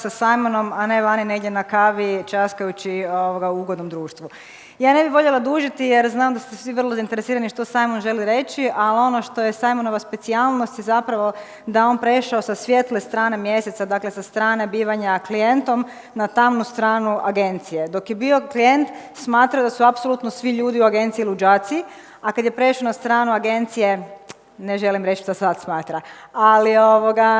sa Simonom, a ne vani negdje na kavi časkajući u ugodnom društvu. Ja ne bih voljela dužiti jer znam da ste svi vrlo zainteresirani što Simon želi reći, ali ono što je Simonova specijalnost je zapravo da on prešao sa svjetle strane mjeseca, dakle sa strane bivanja klijentom na tamnu stranu agencije. Dok je bio klijent, smatrao da su apsolutno svi ljudi u agenciji luđaci, a kad je prešao na stranu agencije, ne želim reći što sad smatra, ali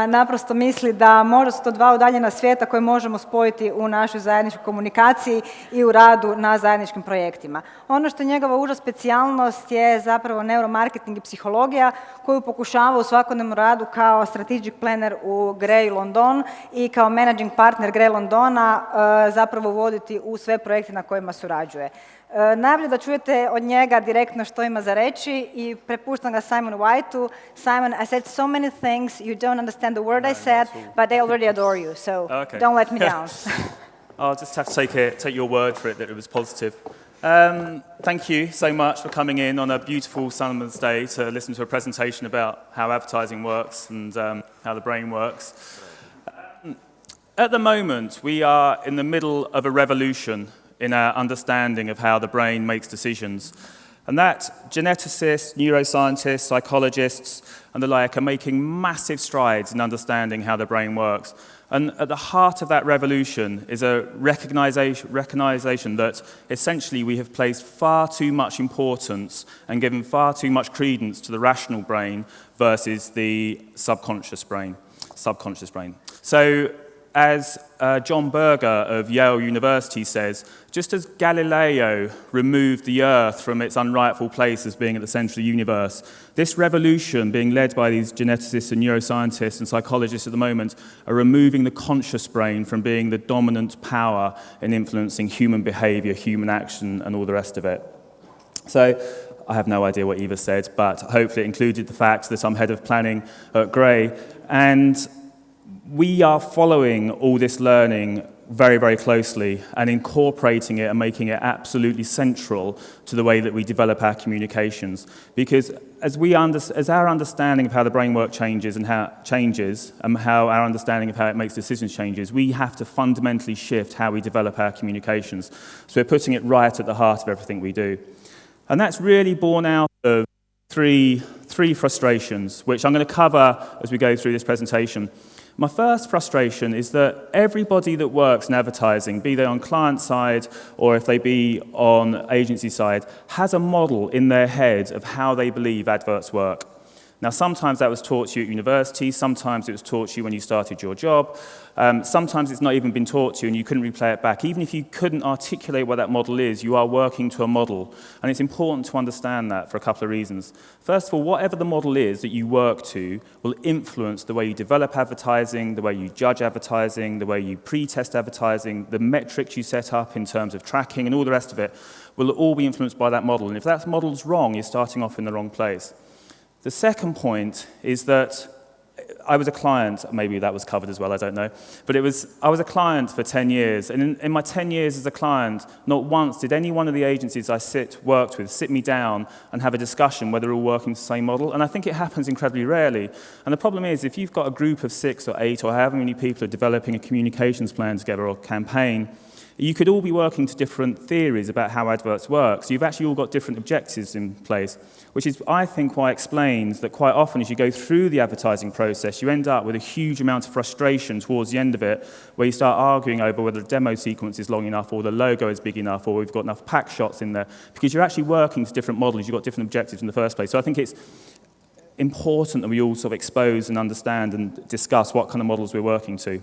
naprosto misli da možda su to dva udaljena svijeta koje možemo spojiti u našoj zajedničkoj komunikaciji i u radu na zajedničkim projektima. Ono što je njegova uža specijalnost je zapravo neuromarketing i psihologija koju pokušava u svakodnevnom radu kao strategic planner u Grey London i kao managing partner Grey Londona zapravo uvoditi u sve projekte na kojima surađuje. Najbolje da čujete od njega direktno što ima za reći i prepuštam ga Simonu Whiteu. Simon, I said so many things, you don't understand the word I said, but they already adore you, so don't let me down. I'll just have to take your word for it that it was positive. Thank you so much for coming in on a beautiful summer's day to listen to a presentation about how advertising works and how the brain works. At the moment, we are in the middle of a revolution in our understanding of how the brain makes decisions. And that geneticists, neuroscientists, psychologists, and the like are making massive strides in understanding how the brain works. And at the heart of that revolution is a recognition that essentially we have placed far too much importance and given far too much credence to the rational brain versus the subconscious brain. So, as John Berger of Yale University says, just as Galileo removed the Earth from its unrightful place as being at the center of the universe, this revolution being led by these geneticists and neuroscientists and psychologists at the moment are removing the conscious brain from being the dominant power in influencing human behavior, human action, and all the rest of it. So, I have no idea what Eva said, but hopefully it included the fact that I'm head of planning at Grey, and we are following all this learning very, very closely and incorporating it and making it absolutely central to the way that we develop our communications. Because as our understanding of how the brain works changes and how our understanding of how it makes decisions changes, we have to fundamentally shift how we develop our communications. So we're putting it right at the heart of everything we do. And that's really born out of three frustrations, which I'm going to cover as we go through this presentation. My first frustration is that everybody that works in advertising, be they on client side or if they be on agency side, has a model in their head of how they believe adverts work. Now, sometimes that was taught to you at university, sometimes it was taught to you when you started your job, sometimes it's not even been taught to you and you couldn't replay it back. Even if you couldn't articulate what that model is, you are working to a model. And it's important to understand that for a couple of reasons. First of all, whatever the model is that you work to will influence the way you develop advertising, the way you judge advertising, the way you pre-test advertising, the metrics you set up in terms of tracking and all the rest of it will all be influenced by that model. And if that model's wrong, you're starting off in the wrong place. The second point is that I was a client, maybe that was covered as well, I don't know, but I was a client for 10 years, and in my 10 years as a client, not once did any one of the agencies I worked with sit me down and have a discussion whether we're all working the same model, and I think it happens incredibly rarely. And the problem is, if you've got a group of 6 or 8 or however many people are developing a communications plan together or campaign, you could all be working to different theories about how adverts work. So you've actually all got different objectives in place, which is, I think, why explains that quite often as you go through the advertising process, you end up with a huge amount of frustration towards the end of it, where you start arguing over whether the demo sequence is long enough or the logo is big enough or we've got enough pack shots in there, because you're actually working to different models, you've got different objectives in the first place. So I think it's important that we all sort of expose and understand and discuss what kind of models we're working to.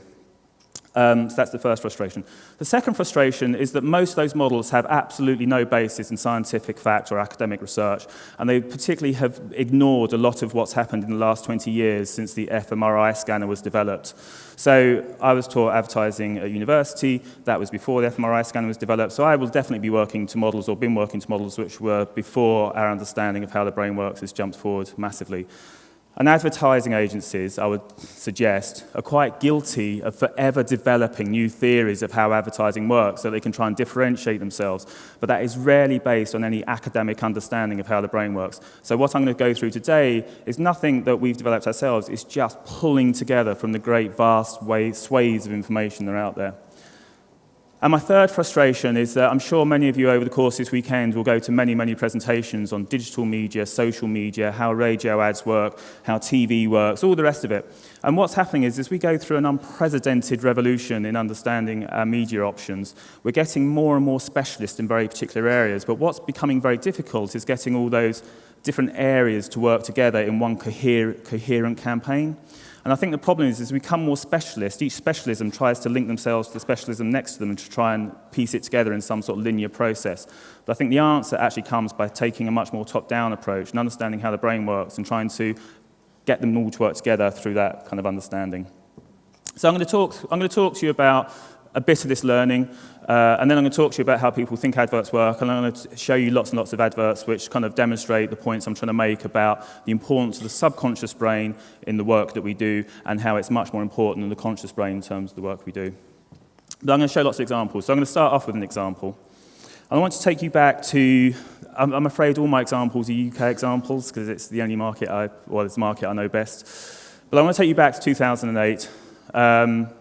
So that's the first frustration. The second frustration is that most of those models have absolutely no basis in scientific fact or academic research, and they particularly have ignored a lot of what's happened in the last 20 years since the fMRI scanner was developed. So I was taught advertising at university. That was before the fMRI scanner was developed, so I will definitely be working to models or been working to models which were before our understanding of how the brain works has jumped forward massively. And advertising agencies, I would suggest, are quite guilty of forever developing new theories of how advertising works so they can try and differentiate themselves. But that is rarely based on any academic understanding of how the brain works. So what I'm going to go through today is nothing that we've developed ourselves. It's just pulling together from the great vast swathes of information that are out there. And my third frustration is that I'm sure many of you over the course of this weekend will go to many, many presentations on digital media, social media, how radio ads work, how TV works, all the rest of it. And what's happening is, as we go through an unprecedented revolution in understanding our media options, we're getting more and more specialist in very particular areas. But what's becoming very difficult is getting all those different areas to work together in one coherent campaign. And I think the problem is, as we become more specialist, each specialism tries to link themselves to the specialism next to them and to try and piece it together in some sort of linear process. But I think the answer actually comes by taking a much more top-down approach and understanding how the brain works and trying to get them all to work together through that kind of understanding. So I'm going to talk to you about a bit of this learning, and then I'm going to talk to you about how people think adverts work, and I'm going to show you lots and lots of adverts which kind of demonstrate the points I'm trying to make about the importance of the subconscious brain in the work that we do, and how it's much more important than the conscious brain in terms of the work we do. But I'm going to show lots of examples. So I'm going to start off with an example. And I want to take you back to, I'm afraid all my examples are UK examples, because it's the only market it's the market I know best. But I want to take you back to 2008.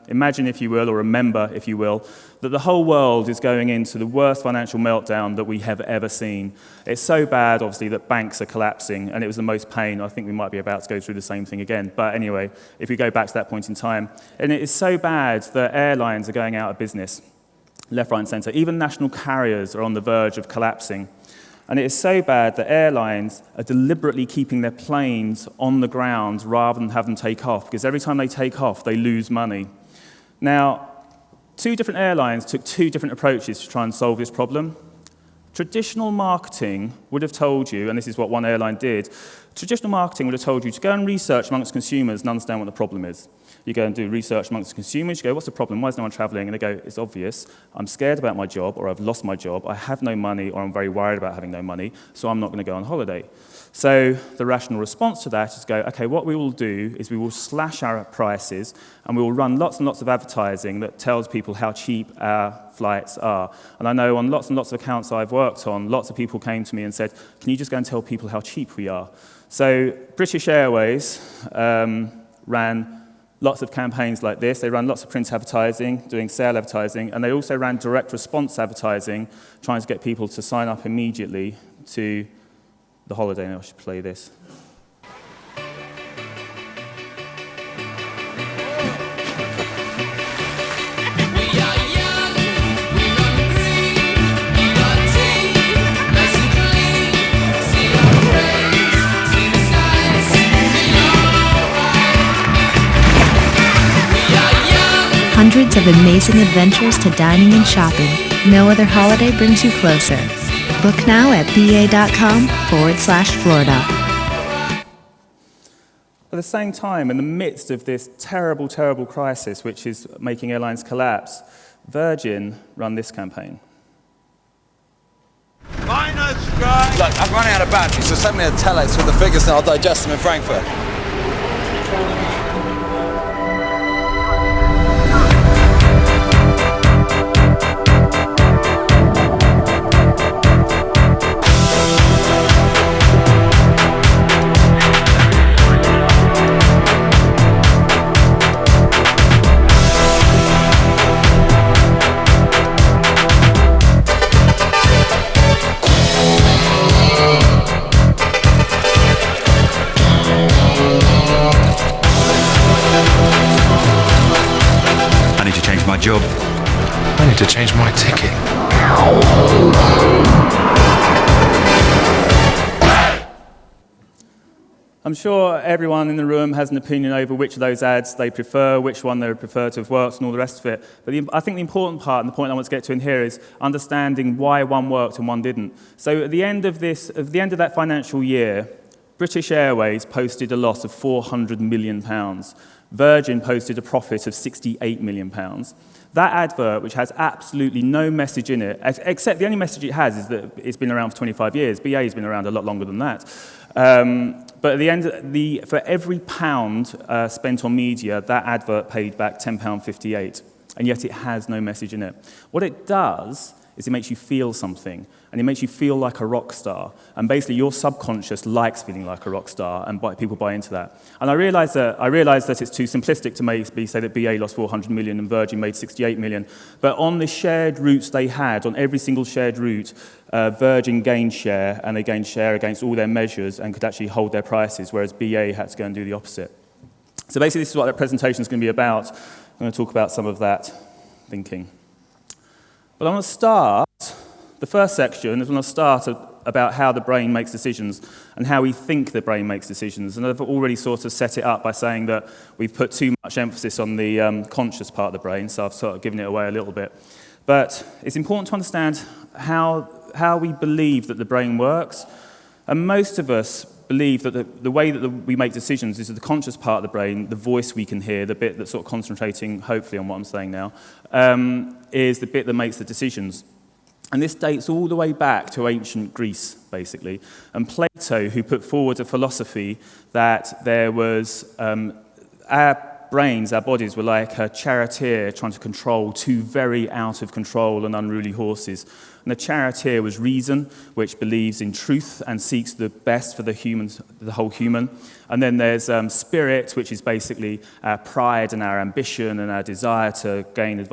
Imagine, if you will, or remember, if you will, that the whole world is going into the worst financial meltdown that we have ever seen. It's so bad, obviously, that banks are collapsing, and it was the most pain. I think we might be about to go through the same thing again. But anyway, if we go back to that point in time, and it is so bad that airlines are going out of business, left, right, and centre. Even national carriers are on the verge of collapsing. And it is so bad that airlines are deliberately keeping their planes on the ground rather than have them take off, because every time they take off, they lose money. Now, two different airlines took two different approaches to try and solve this problem. Traditional marketing would have told you, and this is what one airline did, traditional marketing would have told you to go and research amongst consumers and understand what the problem is. You go and do research amongst consumers, you go, what's the problem? Why is no one traveling? And they go, it's obvious. I'm scared about my job, or I've lost my job, I have no money, or I'm very worried about having no money, so I'm not going to go on holiday. So the rational response to that is to go, okay, what we will do is we will slash our prices, and we will run lots and lots of advertising that tells people how cheap our flights are. And I know on lots and lots of accounts I've worked on, lots of people came to me and said, can you just go and tell people how cheap we are? So British Airways ran lots of campaigns like this. They ran lots of print advertising, doing sale advertising, and they also ran direct response advertising, trying to get people to sign up immediately to the holiday. Now I should play this. Hundreds of amazing adventures to dining and shopping. No other holiday brings you closer. Book now at ba.com/Florida. At the same time, in the midst of this terrible, terrible crisis, which is making airlines collapse, Virgin run this campaign. Miners strike! Look, I've run out of batteries, so send me a telex with the figures and I'll digest them in Frankfurt. Job. I need to change my ticket. I'm sure everyone in the room has an opinion over which of those ads they prefer, which one they would prefer to have worked, and all the rest of it. But I think the important part, and the point I want to get to in here, is understanding why one worked and one didn't. So at the end of that financial year, British Airways posted a loss of £400 million. Virgin posted a profit of £68 million. That advert, which has absolutely no message in it, except the only message it has is that it's been around for 25 years. BA has been around a lot longer than that. But at the end, for every pound spent on media, that advert paid back £10.58, and yet it has no message in it. What it does is it makes you feel something, and it makes you feel like a rock star. And basically, your subconscious likes feeling like a rock star, and people buy into that. And I realise that it's too simplistic to maybe say that BA lost 400 million and Virgin made 68 million. But on the shared routes they had, on every single shared route, Virgin gained share, and they gained share against all their measures and could actually hold their prices, whereas BA had to go and do the opposite. So basically, this is what that presentation is going to be about. I'm going to talk about some of that thinking. But I want to start, the first section is when I start about how the brain makes decisions and how we think the brain makes decisions. And I've already sort of set it up by saying that we've put too much emphasis on the conscious part of the brain, so I've sort of given it away a little bit. But it's important to understand how we believe that the brain works. And most of us believe that the way that we make decisions is that the conscious part of the brain, the voice we can hear, the bit that's sort of concentrating, hopefully, on what I'm saying now, is the bit that makes the decisions. And this dates all the way back to ancient Greece, basically. And Plato, who put forward a philosophy that there was our brains, our bodies, were like a charioteer trying to control two very out of control and unruly horses. And the charioteer was reason, which believes in truth and seeks the best for the whole human. And then there's spirit, which is basically our pride and our ambition and our desire to gain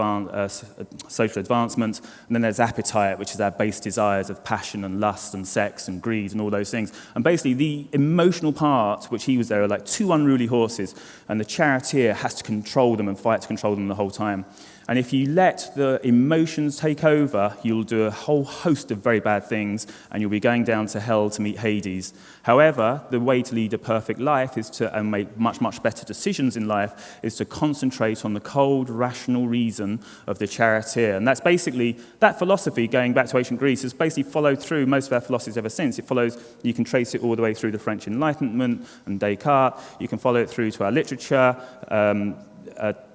social advancement. And then there's appetite, which is our base desires of passion and lust and sex and greed and all those things. And basically the emotional part, which he was there, are like two unruly horses, and the charioteer has to control them and fight to control them the whole time. And if you let the emotions take over, you'll do a whole host of very bad things, and you'll be going down to hell to meet Hades. However, the way to lead a perfect life is and make much, much better decisions in life is to concentrate on the cold, rational reason of the charioteer. And that's basically, that philosophy, going back to ancient Greece, has basically followed through most of our philosophies ever since. It follows, you can trace it all the way through the French Enlightenment and Descartes. You can follow it through to our literature.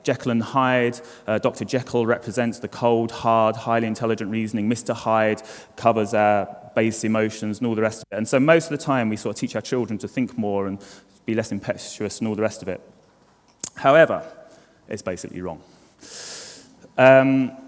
Jekyll and Hyde. Dr. Jekyll represents the cold, hard, highly intelligent reasoning. Mr. Hyde covers our base emotions and all the rest of it. And so most of the time we sort of teach our children to think more and be less impetuous and all the rest of it. However, it's basically wrong. Our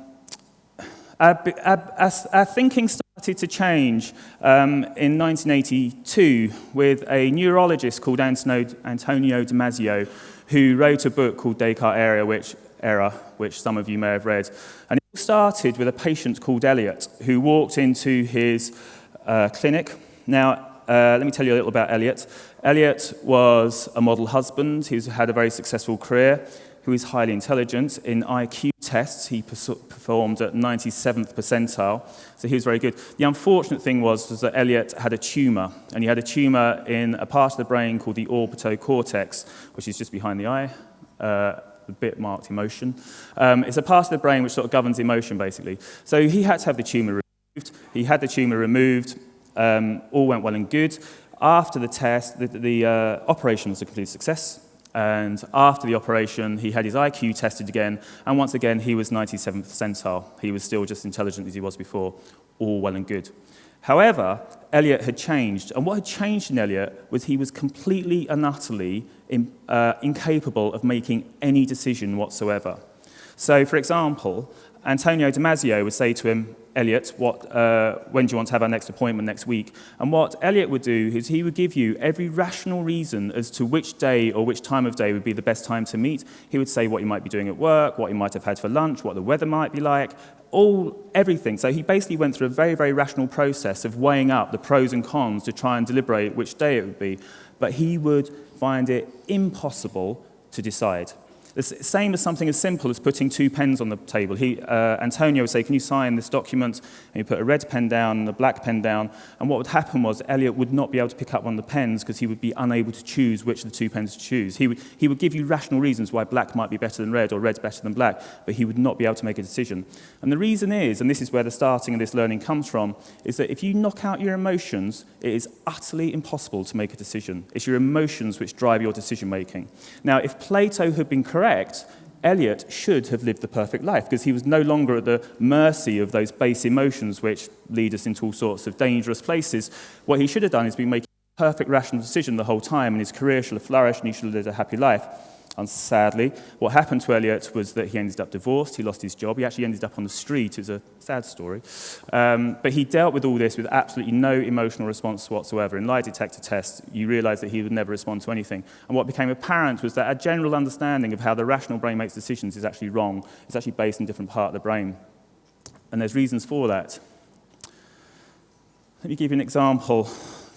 thinking started to change in 1982 with a neurologist called Antonio Damasio, who wrote a book called Descartes Error, which some of you may have read. And it started with a patient called Elliot, who walked into his clinic. Now, let me tell you a little about Elliot. Elliot was a model husband. He's had a very successful career. He was highly intelligent. In IQ tests, he performed at 97th percentile, so he was very good. The unfortunate thing was that Elliot had a tumour, and he had a tumour in a part of the brain called the orbitocortex, which is just behind the eye, the bit marked emotion. It's a part of the brain which sort of governs emotion, basically. So he had to have the tumour removed. He had the tumour removed. All went well and good. After the test, the operation was a complete success. And after the operation, he had his IQ tested again, and once again, he was 97th percentile. He was still just intelligent as he was before, all well and good. However, Elliot had changed, and what had changed in Elliot was he was completely and utterly incapable of making any decision whatsoever. So, for example, Antonio Damasio would say to him, Elliot, when do you want to have our next appointment next week? And what Elliot would do is he would give you every rational reason as to which day or which time of day would be the best time to meet. He would say what you might be doing at work, what you might have had for lunch, what the weather might be like, everything. So he basically went through a very, very rational process of weighing up the pros and cons to try and deliberate which day it would be. But he would find it impossible to decide. The same as something as simple as putting two pens on the table. Antonio would say, can you sign this document? And you put a red pen down and a black pen down. And what would happen was Elliot would not be able to pick up one of the pens because he would be unable to choose which of the two pens to choose. He would give you rational reasons why black might be better than red or red's better than black, but he would not be able to make a decision. And the reason is, and this is where the starting of this learning comes from, is that if you knock out your emotions, it is utterly impossible to make a decision. It's your emotions which drive your decision making. Now, if Plato had been correct, Elliot should have lived the perfect life because he was no longer at the mercy of those base emotions which lead us into all sorts of dangerous places. What he should have done is been making perfect rational decision the whole time, and his career should have flourished and he should have lived a happy life. And sadly, what happened to Elliot was that he ended up divorced, he lost his job, he actually ended up on the street. It's a sad story. But he dealt with all this with absolutely no emotional response whatsoever. In lie detector tests, you realise that he would never respond to anything. And what became apparent was that a general understanding of how the rational brain makes decisions is actually wrong. It's actually based in a different part of the brain. And there's reasons for that. Let me give you an example.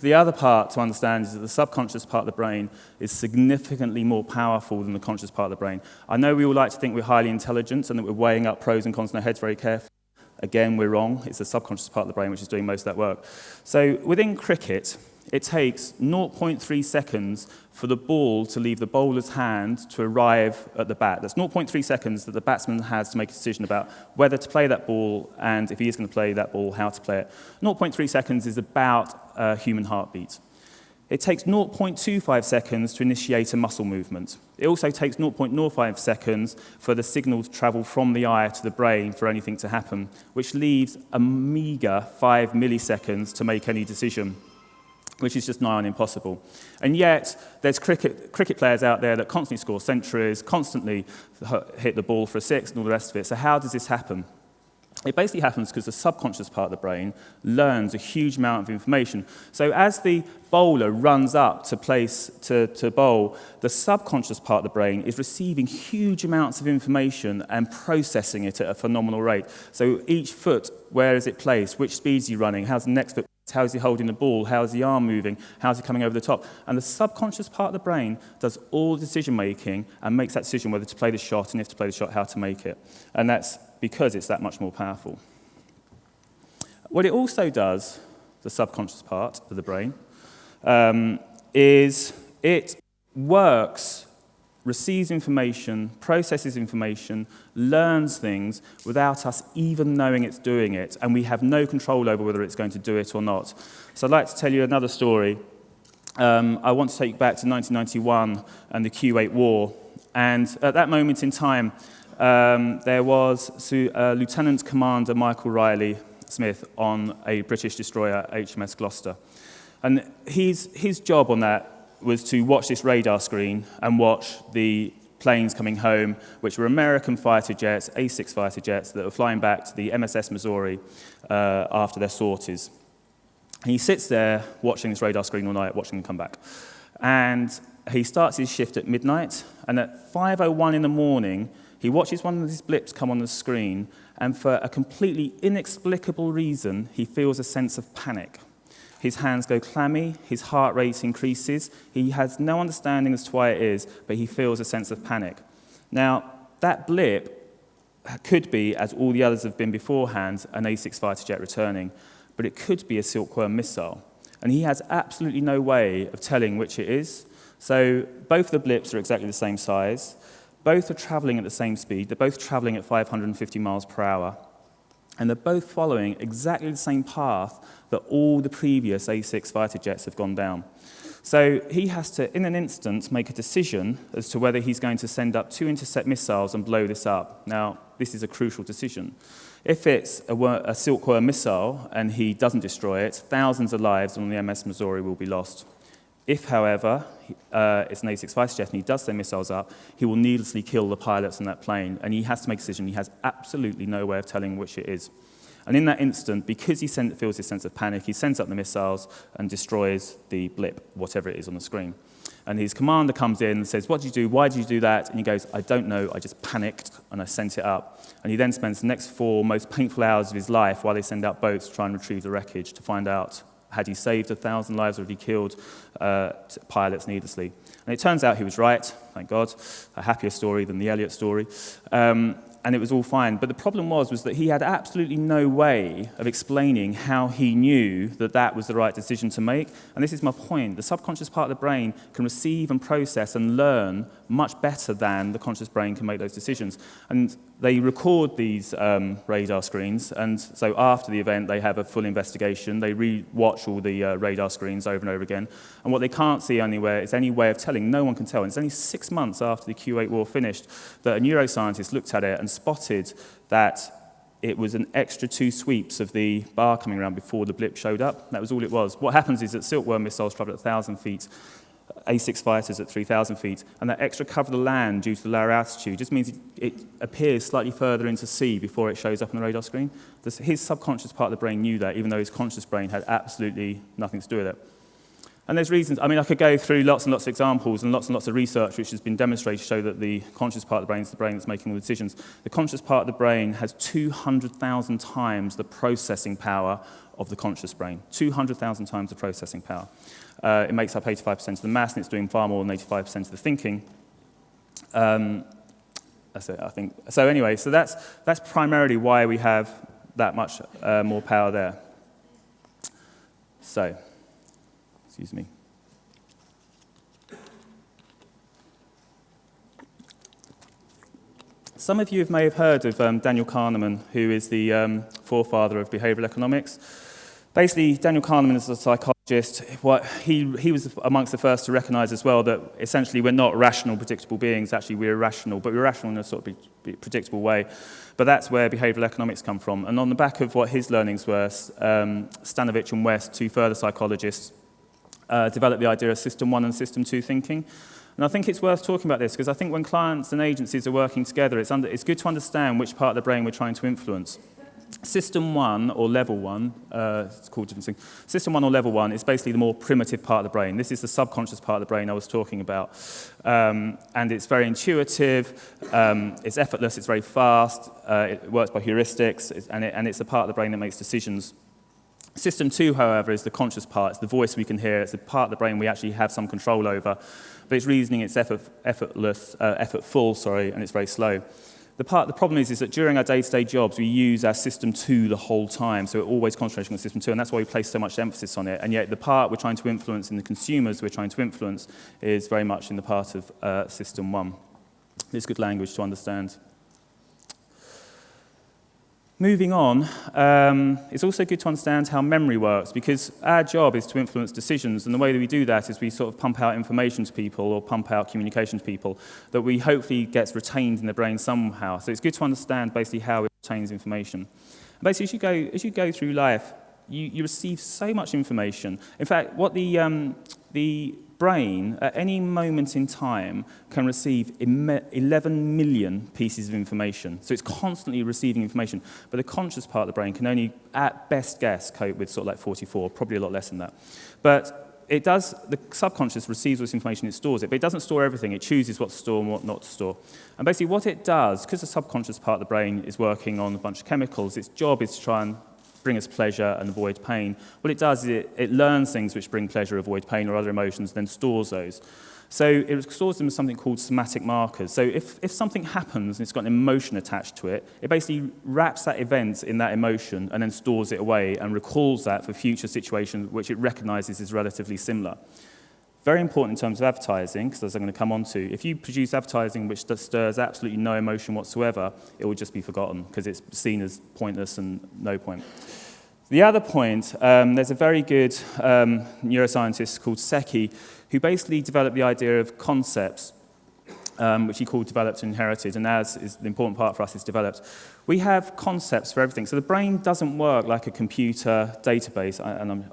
The other part to understand is that the subconscious part of the brain is significantly more powerful than the conscious part of the brain. I know we all like to think we're highly intelligent and that we're weighing up pros and cons in our heads very carefully. Again, we're wrong. It's the subconscious part of the brain which is doing most of that work. So within cricket, it takes 0.3 seconds for the ball to leave the bowler's hand to arrive at the bat. That's 0.3 seconds that the batsman has to make a decision about whether to play that ball, and if he is going to play that ball, how to play it. 0.3 seconds is about a human heartbeat. It takes 0.25 seconds to initiate a muscle movement. It also takes 0.05 seconds for the signal to travel from the eye to the brain for anything to happen, which leaves a meager 5 milliseconds to make any decision, which is just nigh on impossible. And yet, there's cricket players out there that constantly score centuries, constantly hit the ball for a six and all the rest of it. So how does this happen? It basically happens because the subconscious part of the brain learns a huge amount of information. So as the bowler runs up to bowl, the subconscious part of the brain is receiving huge amounts of information and processing it at a phenomenal rate. So each foot, where is it placed? Which speed is he running? How's the next foot? How is he holding the ball? How is the arm moving? How is he coming over the top? And the subconscious part of the brain does all the decision-making and makes that decision whether to play the shot, and if to play the shot, how to make it. And that's because it's that much more powerful. What it also does, the subconscious part of the brain, is it works, receives information, processes information, learns things without us even knowing it's doing it, and we have no control over whether it's going to do it or not. So I'd like to tell you another story. I want to take you back to 1991 and the Kuwait War, and at that moment in time, there was Lieutenant Commander Michael Riley Smith on a British destroyer, HMS Gloucester. And his job on that was to watch this radar screen and watch the planes coming home, which were American fighter jets, A-6 fighter jets, that were flying back to the MSS Missouri after their sorties. And he sits there watching this radar screen all night, watching them come back. And he starts his shift at midnight, and at 5:01 in the morning, he watches one of these blips come on the screen, and for a completely inexplicable reason, he feels a sense of panic. His hands go clammy, his heart rate increases. He has no understanding as to why it is, but he feels a sense of panic. Now, that blip could be, as all the others have been beforehand, an A-6 fighter jet returning, but it could be a Silkworm missile. And he has absolutely no way of telling which it is. So both the blips are exactly the same size. Both are traveling at the same speed. They're both traveling at 550 miles per hour. And they're both following exactly the same path that all the previous A-6 fighter jets have gone down. So he has to, in an instant, make a decision as to whether he's going to send up 2 intercept missiles and blow this up. Now, this is a crucial decision. If it's a Silkworm missile and he doesn't destroy it, thousands of lives on the MS Missouri will be lost. If, however, it's an A-6 fighter jet and he does send missiles up, he will needlessly kill the pilots on that plane, and he has to make a decision. He has absolutely no way of telling which it is. And in that instant, because he feels this sense of panic, he sends up the missiles and destroys the blip, whatever it is on the screen. And his commander comes in and says, "What did you do? Why did you do that?" And he goes, "I don't know, I just panicked and I sent it up." And he then spends the next 4 most painful hours of his life while they send out boats to try and retrieve the wreckage to find out, had he saved 1,000 lives or had he killed pilots needlessly? And it turns out he was right, thank God. A happier story than the Elliot story. And it was all fine. But the problem was that he had absolutely no way of explaining how he knew that that was the right decision to make. And this is my point. The subconscious part of the brain can receive and process and learn much better than the conscious brain can make those decisions. And they record these radar screens, and so after the event, they have a full investigation. They re-watch all the radar screens over and over again. And what they can't see anywhere is any way of telling. No one can tell. And it's only 6 months after the Kuwait War finished that a neuroscientist looked at it and spotted that it was an extra 2 sweeps of the bar coming around before the blip showed up. That was all it was. What happens is that Silkworm missiles travel at 1,000 feet, A6 fighters at 3,000 feet, and that extra cover of the land due to the lower altitude just means it appears slightly further into sea before it shows up on the radar screen. His subconscious part of the brain knew that, even though his conscious brain had absolutely nothing to do with it. And there's reasons. I mean, I could go through lots and lots of examples and lots of research which has been demonstrated to show that the conscious part of the brain is the brain that's making all the decisions. The conscious part of the brain has 200,000 times the processing power of the conscious brain. 200,000 times the processing power. It makes up 85% of the mass, and it's doing far more than 85% of the thinking. That's it, I think. So anyway, so that's primarily why we have that much more power there. So, excuse me. Some of you may have heard of Daniel Kahneman, who is the forefather of behavioral economics. Basically, Daniel Kahneman is a psychologist. He was amongst the first to recognize as well that essentially we're not rational, predictable beings. Actually, we're irrational, but we're rational in a sort of predictable way. But that's where behavioral economics come from. And on the back of what his learnings were, Stanovich and West, 2 further psychologists, developed the idea of System 1 and System 2 thinking. And I think it's worth talking about this because I think when clients and agencies are working together, it's good to understand which part of the brain we're trying to influence. System 1, or level 1, it's called different things. System 1 or level 1 is basically the more primitive part of the brain. This is the subconscious part of the brain I was talking about. And it's very intuitive, it's effortless, it's very fast, it works by heuristics, and it's the part of the brain that makes decisions. System 2, however, is the conscious part. It's the voice we can hear. It's the part of the brain we actually have some control over. But it's reasoning, it's effortful, and it's very slow. The problem is that during our day-to-day jobs, we use our System 2 the whole time, so we're always concentrating on System 2, and that's why we place so much emphasis on it. And yet the part we're trying to influence in the consumers we're trying to influence is very much in the part of System 1. It's good language to understand. Moving on, it's also good to understand how memory works, because our job is to influence decisions, and the way that we do that is we sort of pump out information to people or pump out communication to people that we hopefully gets retained in the brain somehow. So it's good to understand basically how it retains information. And basically, as you go through life, you receive so much information. In fact, what the brain, at any moment in time, can receive 11 million pieces of information. So it's constantly receiving information. But the conscious part of the brain can only, at best guess, cope with sort of like 44, probably a lot less than that. But it does, the subconscious receives all this information, it stores it, but it doesn't store everything. It chooses what to store and what not to store. And basically what it does, because the subconscious part of the brain is working on a bunch of chemicals, its job is to try and bring us pleasure and avoid pain. What it does is it learns things which bring pleasure, avoid pain, or other emotions, then stores those. So it stores them as something called somatic markers. So if something happens and it's got an emotion attached to it, it basically wraps that event in that emotion and then stores it away and recalls that for future situations which it recognizes as relatively similar. Very important in terms of advertising, because as I'm going to come on to, if you produce advertising which stirs absolutely no emotion whatsoever, it will just be forgotten, because it's seen as pointless and no point. The other point, there's a very good neuroscientist called Secchi, who basically developed the idea of concepts, which he called developed and inherited, and as is the important part for us is developed. We have concepts for everything. So the brain doesn't work like a computer database,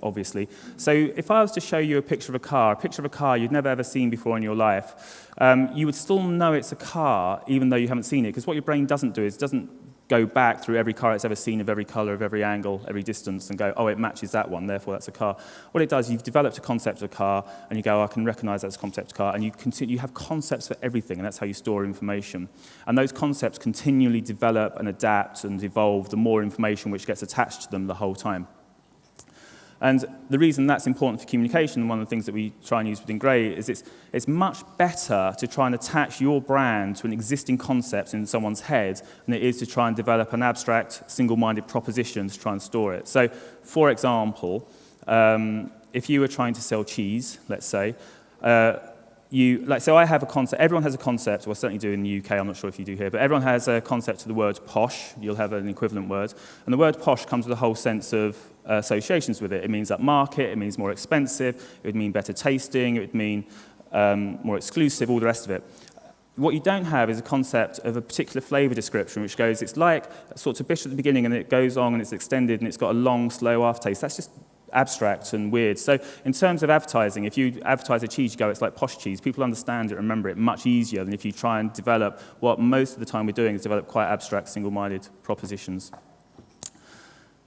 obviously. So if I was to show you a picture of a car you'd never ever seen before in your life, you would still know it's a car even though you haven't seen it, because what your brain doesn't do is it doesn't go back through every car it's ever seen of every color, of every angle, every distance, and go, oh, it matches that one, therefore that's a car. What it does, you've developed a concept of a car, and you go, oh, I can recognize that as a concept of a car, and you have concepts for everything, and that's how you store information. And those concepts continually develop and adapt and evolve the more information which gets attached to them the whole time. And the reason that's important for communication, and one of the things that we try and use within Grey, is it's much better to try and attach your brand to an existing concept in someone's head than it is to try and develop an abstract, single-minded proposition to try and store it. So, for example, if you were trying to sell cheese, let's say, so I have a concept, everyone has a concept, well, I certainly do in the UK, I'm not sure if you do here, but everyone has a concept to the word posh. You'll have an equivalent word. And the word posh comes with a whole sense of associations with it. It means upmarket, it means more expensive, it would mean better tasting, it would mean more exclusive, all the rest of it. what you don't have is a concept of a particular flavour description, which goes, it's like sort of bitter at the beginning, and it goes on, and it's extended, and it's got a long, slow aftertaste. That's just abstract and weird. So in terms of advertising, if you advertise a cheese, you go, it's like posh cheese. People understand it, remember it much easier than if you try and develop what most of the time we're doing is develop quite abstract, single-minded propositions.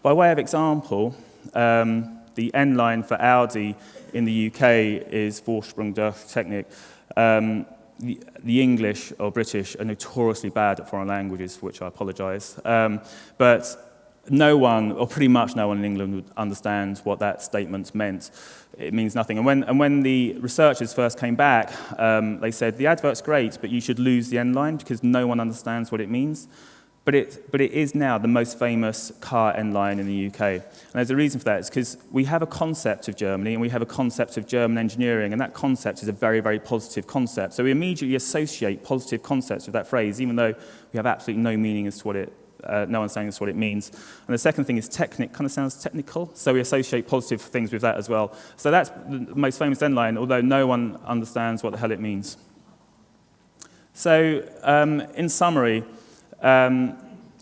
By way of example, the N line for Audi in the UK is Vorsprung durch Technik. The English or British are notoriously bad at foreign languages, for which I apologise. But no one, or pretty much no one in England would understand what that statement meant. It means nothing. And when the researchers first came back, they said, the advert's great, but you should lose the N line because no one understands what it means. But it is now the most famous car N line in the UK. And there's a reason for that. It's because we have a concept of Germany and we have a concept of German engineering, and that concept is a very, very positive concept. So we immediately associate positive concepts with that phrase, even though we have absolutely no meaning as to what it, no understanding as to what it means. And the second thing is technic, kind of sounds technical, so we associate positive things with that as well. So that's the most famous N line, although no one understands what the hell it means. So in summary,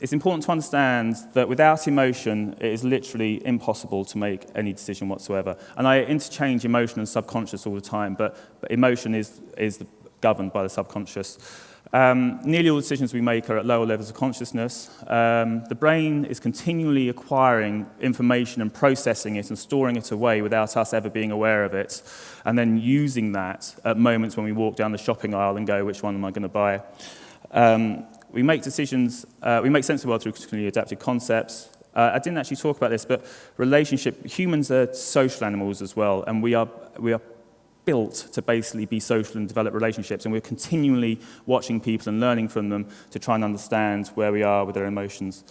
it's important to understand that without emotion, it is literally impossible to make any decision whatsoever. And I interchange emotion and subconscious all the time, but emotion is governed by the subconscious. Nearly all decisions we make are at lower levels of consciousness. The brain is continually acquiring information and processing it and storing it away without us ever being aware of it, and then using that at moments when we walk down the shopping aisle and go, which one am I going to buy? We make decisions, we make sense of the world through continually adaptive concepts. I didn't actually talk about this, but humans are social animals as well, and we are built to basically be social and develop relationships, and we're continually watching people and learning from them to try and understand where we are with their emotions.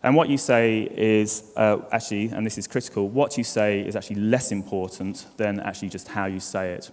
And what you say is actually, and this is critical, what you say is actually less important than actually just how you say it.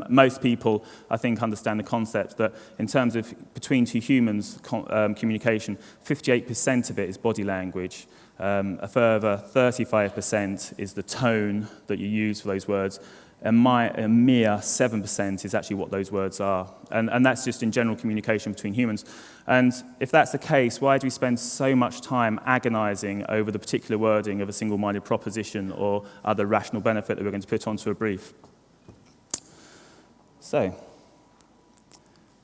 Most people, I think, understand the concept that in terms of between two humans communication, 58% of it is body language. A further 35% is the tone that you use for those words. A mere 7% is actually what those words are. And that's just in general communication between humans. And if that's the case, why do we spend so much time agonizing over the particular wording of a single-minded proposition or other rational benefit that we're going to put onto a brief? So,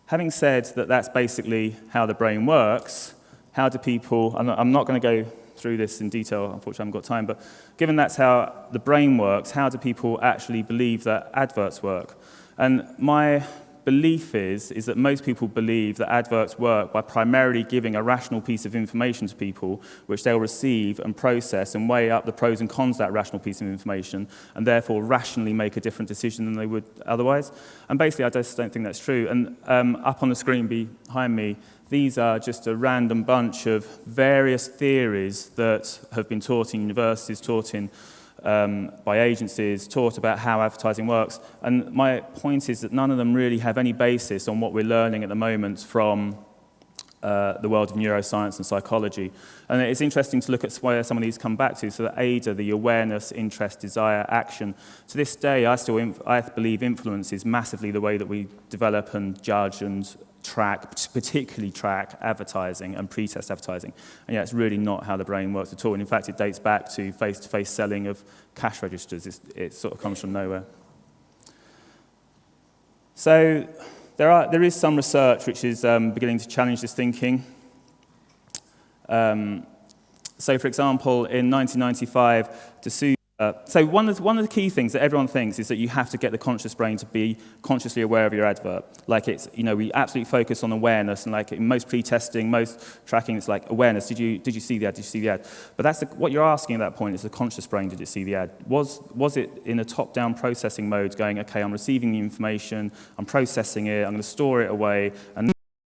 having said that that's basically how the brain works, how do people, I'm not going to go through this in detail, unfortunately I haven't got time, but given that's how the brain works, how do people actually believe that adverts work? And my belief is that most people believe that adverts work by primarily giving a rational piece of information to people, which they'll receive and process and weigh up the pros and cons of that rational piece of information, and therefore rationally make a different decision than they would otherwise. And basically, I just don't think that's true. And up on the screen behind me, these are just a random bunch of various theories that have been taught in universities, taught in by agencies, taught about how advertising works. And my point is that none of them really have any basis on what we're learning at the moment from the world of neuroscience and psychology. And it's interesting to look at where some of these come back to. So the ADA, the awareness, interest, desire, action. To this day, I believe influences massively the way that we develop and judge and particularly track advertising and pre-test advertising. And yeah, it's really not how the brain works at all. And in fact, it dates back to face-to-face selling of cash registers. It sort of comes from nowhere. So there is some research which is beginning to challenge this thinking. So for example, in 1995, so one of the key things that everyone thinks is that you have to get the conscious brain to be consciously aware of your advert. Like it's, we absolutely focus on awareness, and like in most pre-testing, most tracking, it's like awareness. Did you see the ad? Did you see the ad? But that's what you're asking at that point is the conscious brain. Did it see the ad? Was it in a top-down processing mode, going, okay, I'm receiving the information, I'm processing it, I'm going to store it away, and